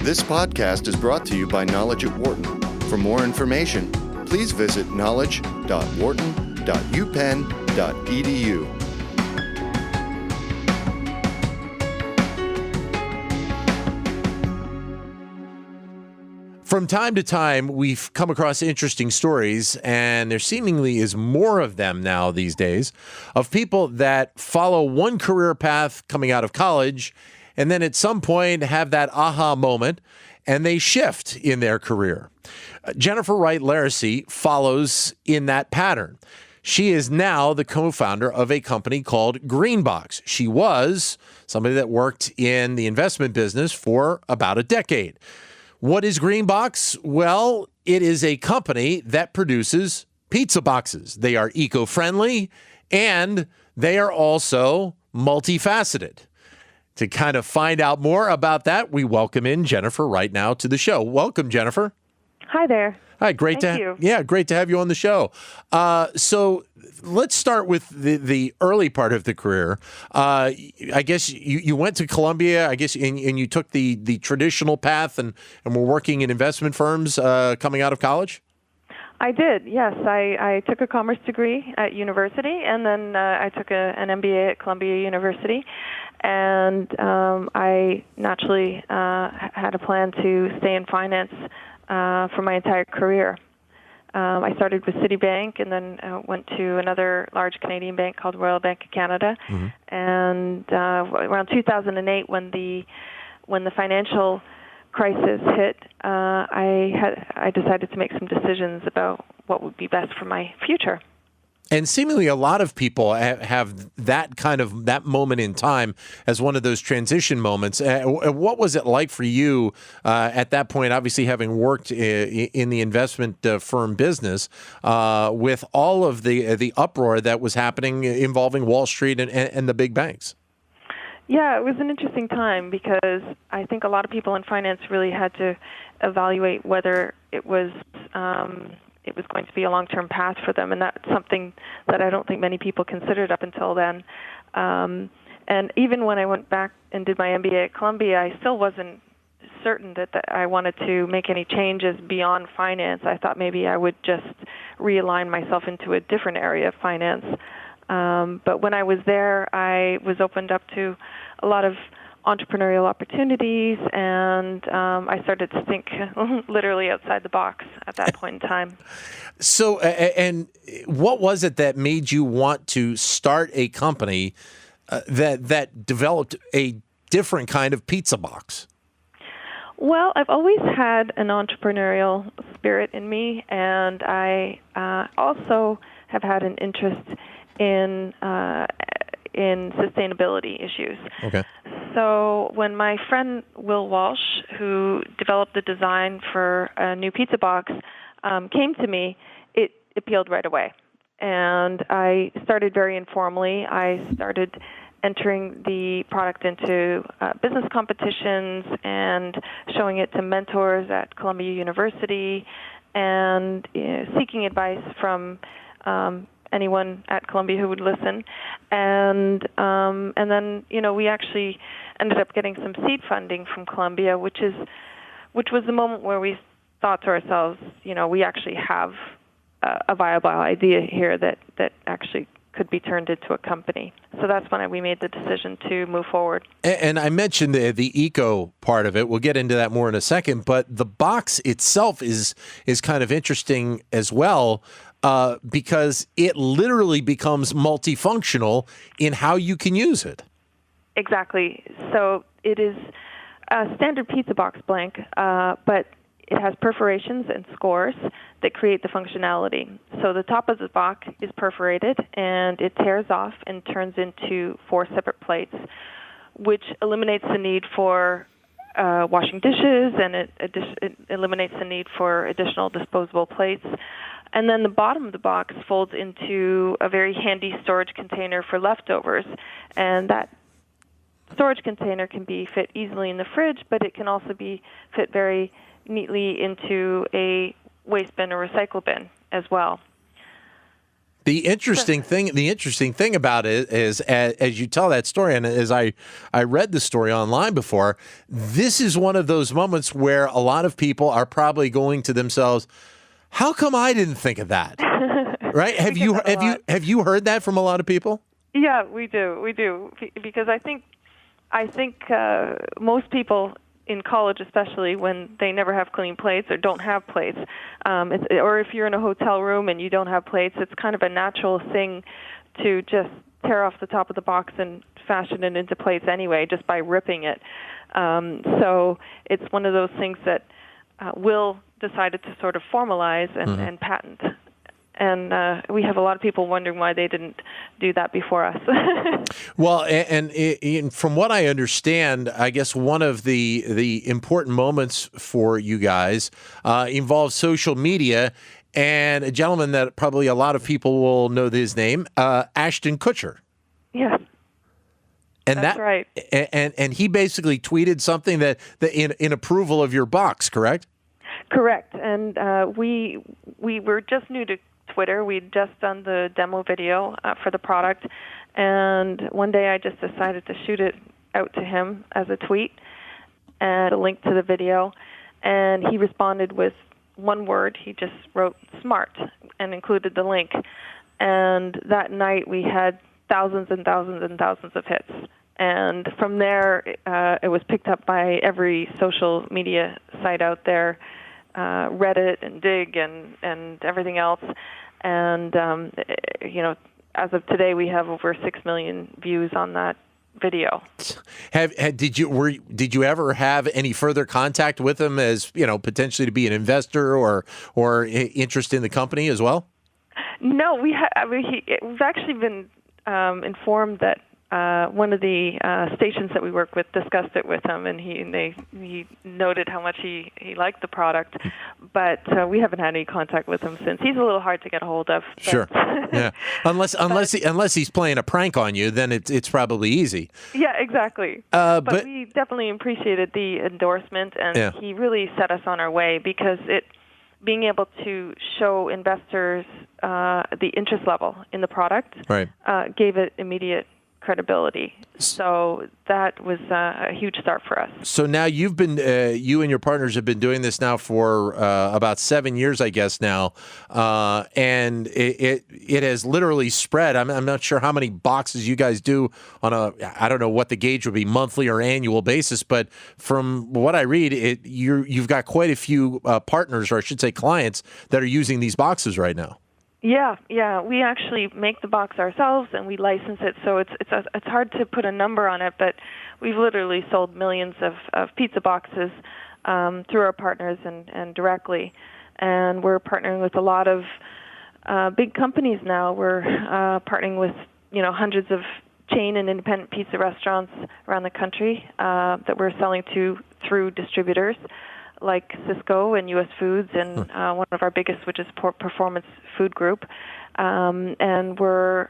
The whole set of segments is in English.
This podcast is brought to you by Knowledge at Wharton. For more information, please visit knowledge.wharton.upenn.edu. From time to time, we've come across interesting stories, and there seemingly is more of them now these days, of people that follow one career path coming out of college and then at some point have that aha moment and they shift in their career. Jennifer Wright-Laracy follows in that pattern. She is now the co-founder of a company called GreenBox. She was somebody that worked in the investment business for about a decade. What is GreenBox? Well, it is a company that produces pizza boxes. They are eco-friendly and they are also multifaceted. To kind of find out more about that, we welcome in Jennifer right now to the show. Welcome, Jennifer. Hi there. Hi, great Thank you. Great to have you on the show. So let's start with the early part of the career. I guess you went to Columbia, I guess, and you took the traditional path and were working in investment firms coming out of college? I did, yes. I took a commerce degree at university, and then I took an MBA at Columbia University. And I naturally had a plan to stay in finance for my entire career. I started with Citibank and then went to another large Canadian bank called Royal Bank of Canada. Mm-hmm. And around 2008, when the financial crisis hit, I decided to make some decisions about what would be best for my future. And seemingly a lot of people have that moment in time as one of those transition moments. What was it like for you at that point, obviously having worked in the investment firm business with all of the uproar that was happening involving Wall Street and the big banks? Yeah, it was an interesting time because I think a lot of people in finance really had to evaluate whether it was going to be a long-term path for them, and that's something that I don't think many people considered up until then. And even when I went back and did my MBA at Columbia, I still wasn't certain that I wanted to make any changes beyond finance. I thought maybe I would just realign myself into a different area of finance. But when I was there, I was opened up to a lot of entrepreneurial opportunities, and I started to think literally outside the box at that point in time. So, and what was it that made you want to start a company that developed a different kind of pizza box? Well, I've always had an entrepreneurial spirit in me, and I also have had an interest in sustainability issues. Okay. So when my friend Will Walsh, who developed the design for a new pizza box, came to me, it appealed right away. And I started very informally. I started entering the product into business competitions and showing it to mentors at Columbia University and seeking advice from anyone at Columbia who would listen, and then we actually ended up getting some seed funding from Columbia, which was the moment where we thought to ourselves, we actually have a viable idea here that actually could be turned into a company. So that's when we made the decision to move forward. And I mentioned the eco part of it. We'll get into that more in a second, but the box itself is kind of interesting as well. Because it literally becomes multifunctional in how you can use it. Exactly. So it is a standard pizza box blank, but it has perforations and scores that create the functionality. So the top of the box is perforated, and it tears off and turns into 4 separate plates, which eliminates the need for washing dishes, and it eliminates the need for additional disposable plates. And then the bottom of the box folds into a very handy storage container for leftovers. And that storage container can be fit easily in the fridge, but it can also be fit very neatly into a waste bin or recycle bin as well. The interesting thing about it is, as you tell that story, and as I read the story online before, this is one of those moments where a lot of people are probably going to themselves, "How come I didn't think of that?" Right? Have you heard that from a lot of people? Yeah, we do, because I think most people in college, especially when they never have clean plates or don't have plates, or if you're in a hotel room and you don't have plates, it's kind of a natural thing to just tear off the top of the box and fashion it into plates anyway, just by ripping it. So it's one of those things that Will decided to sort of formalize and patent. And we have a lot of people wondering why they didn't do that before us. Well, and from what I understand, I guess one of the important moments for you guys involves social media and a gentleman that probably a lot of people will know his name, Ashton Kutcher. Yes. And that's right. And he basically tweeted something that in approval of your box, correct? Correct. And we were just new to Twitter. We'd just done the demo video for the product, and one day I just decided to shoot it out to him as a tweet and a link to the video, and he responded with one word. He just wrote "smart" and included the link, and that night we had thousands and thousands and thousands of hits. And from there, it was picked up by every social media site out there, Reddit and Dig and everything else. And as of today, we have over 6 million views on that video. Did you ever have any further contact with him, as potentially to be an investor or interest in the company as well? No, we've actually been informed that one of the stations that we work with discussed it with him, and he noted how much he liked the product, but we haven't had any contact with him since. He's a little hard to get a hold of. But sure, yeah. Unless he's playing a prank on you, then it's probably easy. Yeah, exactly. But we definitely appreciated the endorsement, and he really set us on our way, because being able to show investors the interest level in the product gave it immediate credibility. So that was a huge start for us. So now you and your partners have been doing this now for about 7 years, I guess now, and it has literally spread. I'm not sure how many boxes you guys do on I don't know what the gauge would be, monthly or annual basis, but from what I read, you've got quite a few partners, or I should say clients, that are using these boxes right now. Yeah. We actually make the box ourselves, and we license it. So it's hard to put a number on it, but we've literally sold millions of pizza boxes through our partners and directly. And we're partnering with a lot of big companies now. We're partnering with hundreds of chain and independent pizza restaurants around the country that we're selling to through distributors like Cisco and U.S. Foods, and one of our biggest, which is Performance Food Group. And we're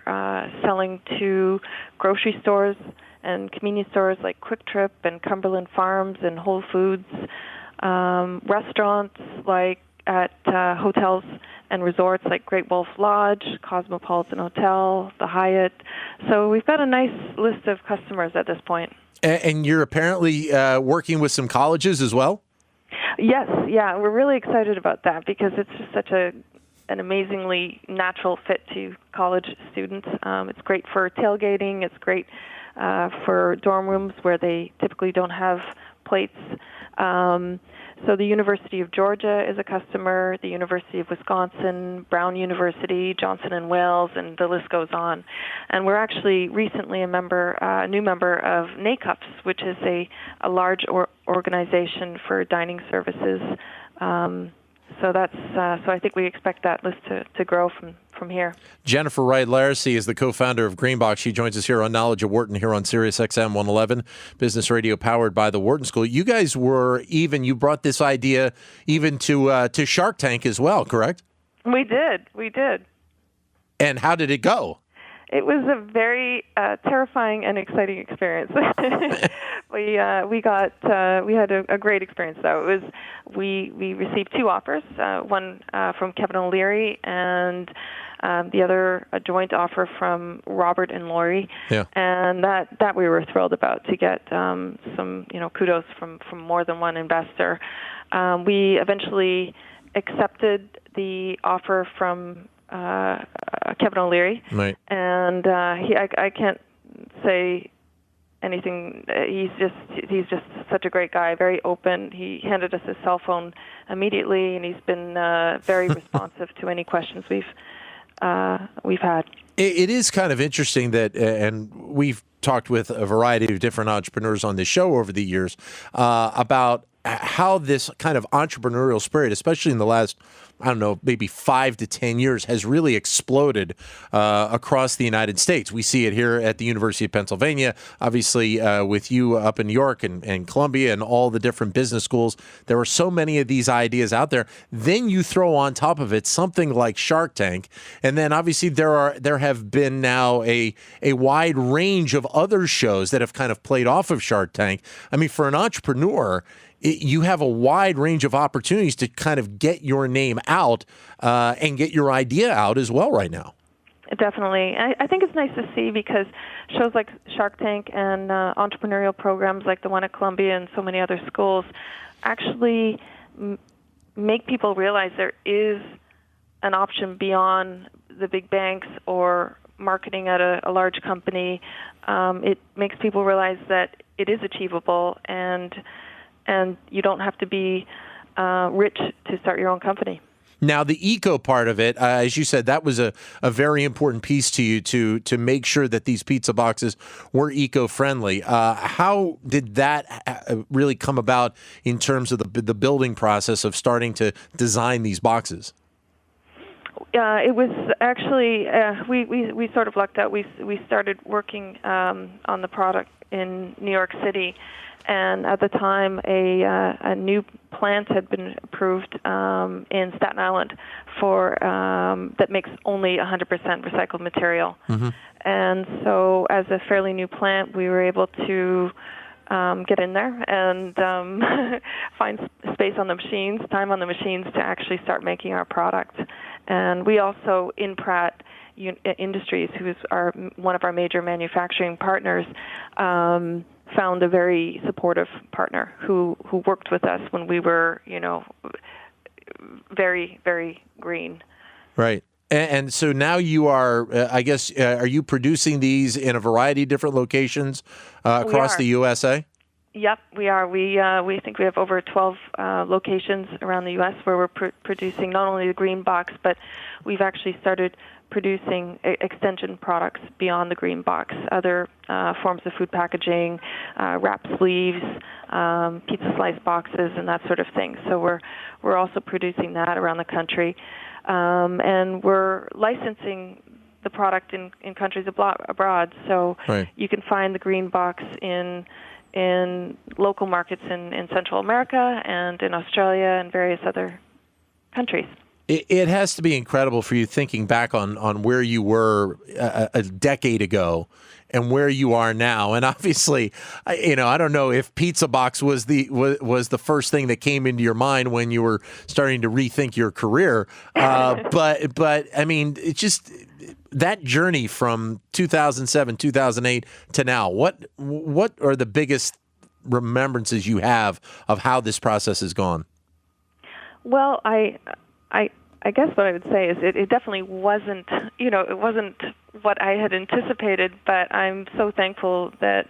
selling to grocery stores and convenience stores like Quick Trip and Cumberland Farms and Whole Foods, restaurants like at hotels and resorts like Great Wolf Lodge, Cosmopolitan Hotel, the Hyatt. So we've got a nice list of customers at this point. And you're apparently working with some colleges as well? Yes, yeah, we're really excited about that, because it's just such an amazingly natural fit to college students. It's great for tailgating. It's great for dorm rooms where they typically don't have plates. So the University of Georgia is a customer, the University of Wisconsin, Brown University, Johnson & Wales, and the list goes on. And we're actually recently a new member of NACUPS, which is a large organization for dining services. So I think we expect that list to grow from here. Jennifer Wright-Laracy is the co-founder of GreenBox. She joins us here on Knowledge at Wharton here on SiriusXM 111, business radio powered by the Wharton School. You guys you brought this idea even to Shark Tank as well, correct? We did. And how did it go? It was a very terrifying and exciting experience. We had a great experience though. We received 2 offers, one from Kevin O'Leary and the other a joint offer from Robert and Lori, Yeah. and that we were thrilled about, to get some kudos from more than one investor. We eventually accepted the offer from Kevin O'Leary, Right. and I can't say anything. He's just such a great guy, very open. He handed us his cell phone immediately, and he's been very responsive to any questions we've had. It is kind of interesting that, and we've talked with a variety of different entrepreneurs on this show over the years about how this kind of entrepreneurial spirit, especially in the last, I don't know, maybe 5 to 10 years, has really exploded across the United States. We see it here at the University of Pennsylvania, obviously with you up in New York and Columbia and all the different business schools. There are so many of these ideas out there. Then you throw on top of it something like Shark Tank, and then obviously there have been now a wide range of other shows that have kind of played off of Shark Tank. I mean, for an entrepreneur, you have a wide range of opportunities to kind of get your name out and get your idea out as well right now. Definitely. I think it's nice to see, because shows like Shark Tank and entrepreneurial programs like the one at Columbia and so many other schools actually make people realize there is an option beyond the big banks or marketing at a large company. It makes people realize that it is achievable, and you don't have to be rich to start your own company. Now, the eco part of it, as you said, that was a very important piece to you to make sure that these pizza boxes were eco-friendly. How did that really come about in terms of the building process of starting to design these boxes? It was actually, we sort of lucked out. We started working on the product in New York City, and at the time, a new plant had been approved in Staten Island for that makes only 100% recycled material. Mm-hmm. And so, as a fairly new plant, we were able to get in there and find space on the machines, time on the machines to actually start making our product. And we also, in Pratt Industries, who is one of our major manufacturing partners, found a very supportive partner who worked with us when we were, very, very green. Right. And so now you are, I guess, are you producing these in a variety of different locations across the USA? Yep, we are. We think we have over 12 locations around the U.S. where we're producing not only the GreenBox, but we've actually started producing extension products beyond the GreenBox, other forms of food packaging, wrap sleeves, pizza slice boxes, and that sort of thing. So we're also producing that around the country, and we're licensing the product in countries abroad. So you can find the GreenBox in local markets in Central America and in Australia and various other countries. It has to be incredible for you thinking back on where you were a decade ago and where you are now. And obviously, I don't know if Pizza Box was the first thing that came into your mind when you were starting to rethink your career. But I mean, it's just that journey from 2007, 2008 to now. What are the biggest remembrances you have of how this process has gone? Well, I guess what I would say is it definitely wasn't, it wasn't what I had anticipated, but I'm so thankful that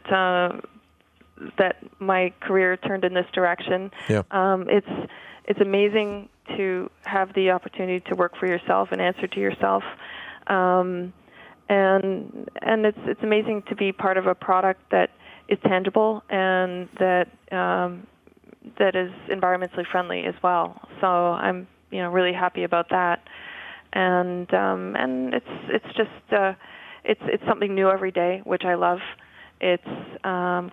that my career turned in this direction. Yeah. It's amazing to have the opportunity to work for yourself and answer to yourself. And it's amazing to be part of a product that is tangible and that is environmentally friendly as well. So I'm really happy about that, and it's just it's something new every day, which I love. It's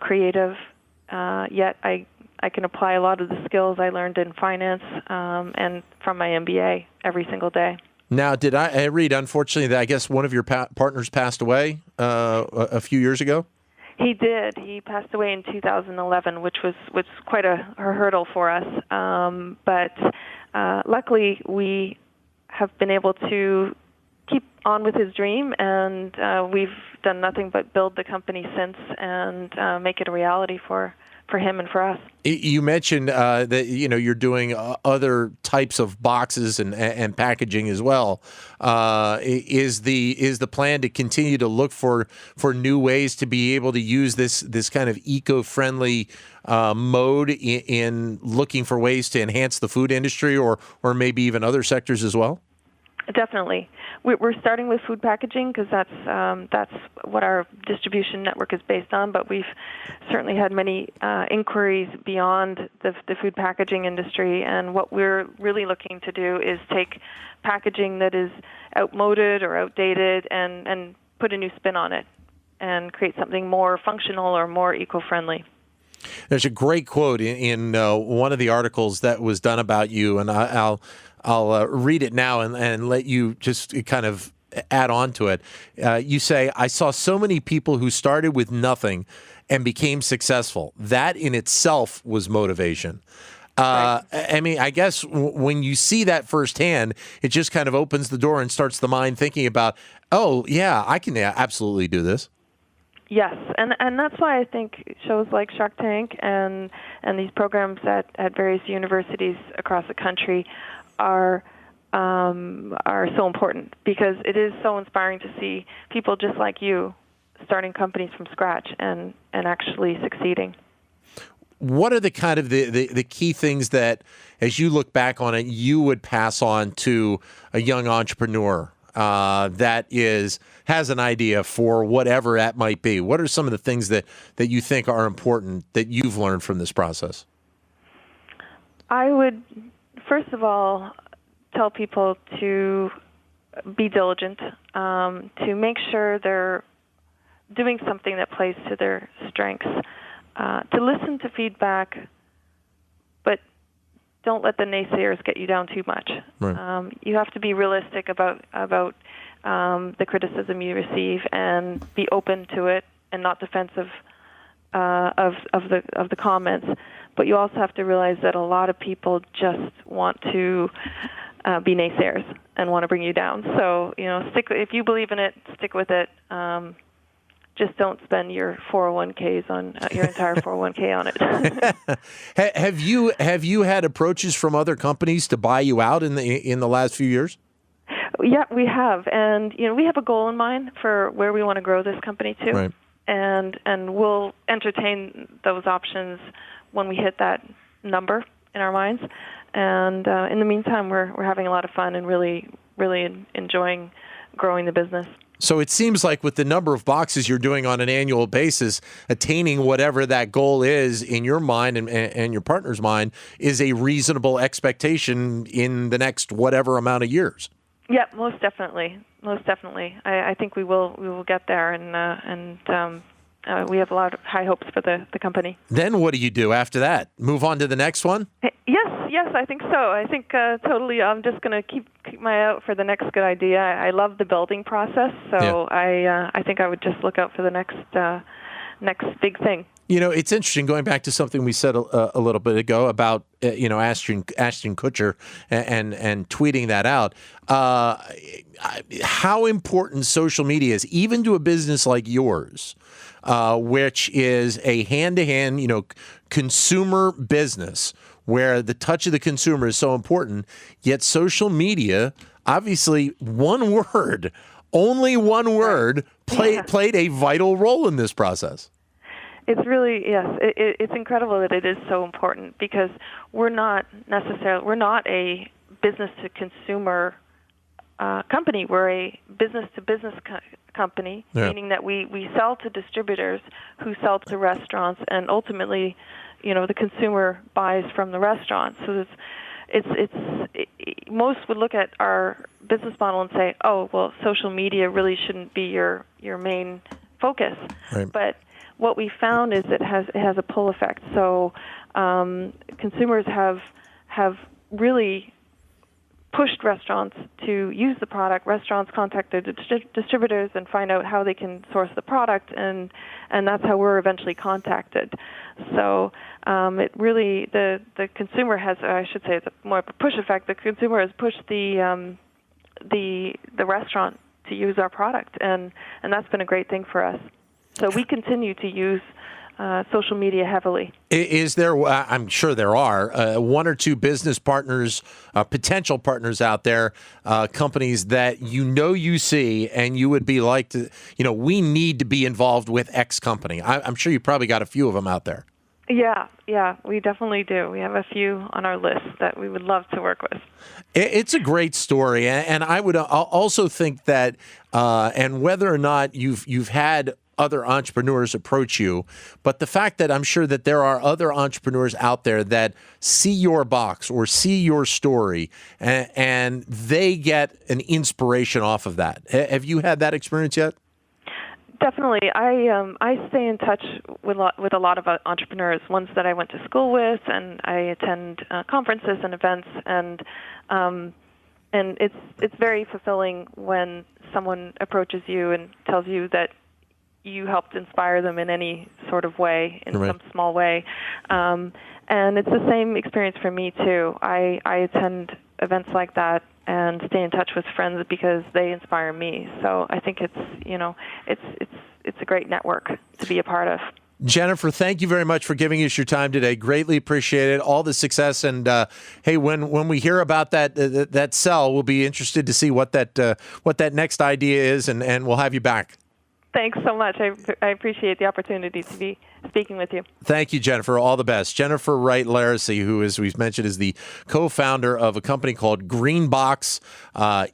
creative, yet I can apply a lot of the skills I learned in finance and from my MBA every single day. Now, did I read, unfortunately, that I guess one of your partners passed away a few years ago? He did. He passed away in 2011, which was quite a hurdle for us. But luckily, we have been able to keep on with his dream, and we've done nothing but build the company since and make it a reality for him and for us. You mentioned that you're doing other types of boxes and packaging as well. Is the plan to continue to look for new ways to be able to use this kind of eco-friendly mode in looking for ways to enhance the food industry or maybe even other sectors as well? Definitely. We're starting with food packaging because that's what our distribution network is based on, but we've certainly had many inquiries beyond the food packaging industry, and what we're really looking to do is take packaging that is outmoded or outdated and put a new spin on it and create something more functional or more eco-friendly. There's a great quote in one of the articles that was done about you, and I'll read it now and let you just kind of add on to it. You say, "I saw so many people who started with nothing and became successful. That in itself was motivation." Right. I mean, I guess when you see that firsthand, it just kind of opens the door and starts the mind thinking about, oh, yeah, I can absolutely do this. Yes, and that's why I think shows like Shark Tank and these programs at various universities across the country are so important, because it is so inspiring to see people just like you starting companies from scratch and actually succeeding. What are the kind of the key things that, as you look back on it, you would pass on to a young entrepreneur that has an idea for whatever that might be? What are some of the things that you think are important that you've learned from this process? I would, first of all, tell people to be diligent, to make sure they're doing something that plays to their strengths, to listen to feedback, but don't let the naysayers get you down too much. Right. You have to be realistic about the criticism you receive and be open to it and not defensive of the comments. But you also have to realize that a lot of people just want to be naysayers and want to bring you down. So, if you believe in it, stick with it. Just don't spend your 401ks on your entire 401k on it. Have you had approaches from other companies to buy you out in the last few years? Yeah, we have, and we have a goal in mind for where we want to grow this company to, right. and we'll entertain those options when we hit that number in our minds. And in the meantime, we're having a lot of fun and really enjoying growing the business. So it seems like with the number of boxes you're doing on an annual basis, attaining whatever that goal is in your mind and your partner's mind is a reasonable expectation in the next whatever amount of years. Yeah, most definitely. I think we will get there, and we have a lot of high hopes for the company. Then what do you do after that? Move on to the next one? Yes, I think so. I think totally. I'm just going to keep my eye out for the next good idea. I love the building process, so yeah. I think I would just look out for the next big thing. It's interesting, going back to something we said a little bit ago about Ashton Kutcher and tweeting that out. How important social media is, even to a business like yours, which is a hand-to-hand, consumer business, where the touch of the consumer is so important. Yet social media, obviously, only one word, played a vital role in this process. It's really, yes, it's incredible that it is so important, because we're not a business-to-consumer company. We're a business-to-business company, yeah. Meaning that we sell to distributors who sell to restaurants, and ultimately, the consumer buys from the restaurant. So most would look at our business model and say, oh, well, social media really shouldn't be your main focus. Right. But what we found is it has a pull effect. So consumers have really pushed restaurants to use the product. Restaurants contact their distributors and find out how they can source the product, and that's how we're eventually contacted. So it really, the consumer has, I should say, it's more of a push effect. The consumer has pushed the restaurant use our product, and that's been a great thing for us. So we continue to use social media heavily. Is there, I'm sure there are, one or two business partners, potential partners out there, companies that you see and you would be like to, we need to be involved with X company. I'm sure you probably got a few of them out there. Yeah, we definitely do. We have a few on our list that we would love to work with. It's a great story, and I would also think that, and whether or not you've had other entrepreneurs approach you, but the fact that I'm sure that there are other entrepreneurs out there that see your box or see your story and they get an inspiration off of that. Have you had that experience yet? Definitely. I stay in touch with a lot of entrepreneurs, ones that I went to school with, and I attend conferences and events, and it's very fulfilling when someone approaches you and tells you that you helped inspire them in any sort of way, in some small way. And it's the same experience for me, too. I attend events like that and stay in touch with friends because they inspire me. So I think it's a great network to be a part of. Jennifer, thank you very much for giving us your time today. Greatly appreciate it. All the success. And hey, when we hear about that sell, we'll be interested to see what that next idea is, and we'll have you back. Thanks so much. I appreciate the opportunity to be speaking with you. Thank you, Jennifer. All the best. Jennifer Wright-Laracy, who, as we've mentioned, is the co-founder of a company called GreenBox,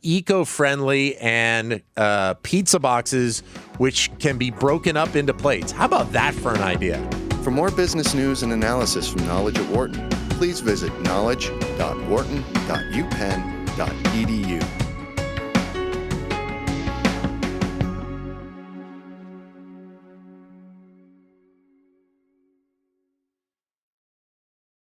eco-friendly and pizza boxes, which can be broken up into plates. How about that for an idea? For more business news and analysis from Knowledge at Wharton, please visit knowledge.wharton.upenn.edu.